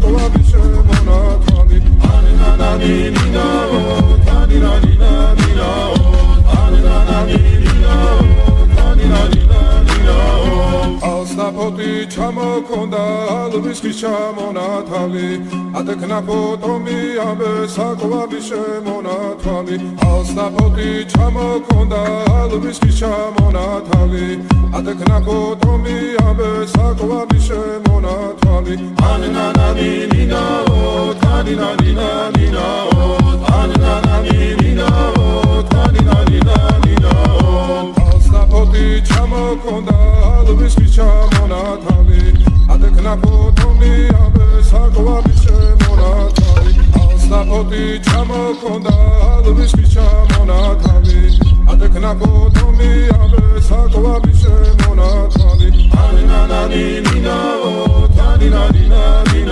საკვები შემონათვალი ანანანინინაო თანინანინანინაო ანანანინინაო თანინანინანინაო ალსნაფოთი ჩამოქონდა ალვის ხის ჩამონათვალი ადექნა ფოტომი ამბე საკვები შემონათვალი ალსნაფოთი ჩამოქონდა ალვის ხის ჩამონათვალი ადექნა ფოტომი ამბე საკვები შემონათვალი ანანანინინაო თანინანინანინაო ანანანინინაო თანინანინანინაო ალსნაფოთი ჩამოქონდა ალვის ხის ჩამონათვალი ადექნა ფოტომი ამბე საკვები შემონათვალი ალსნაფოთი ჩამოქონდა ალვის ხის ჩამონათვალი ადექნა ფოტომი ამბე საკვები შემონათვალი ანანანინინაო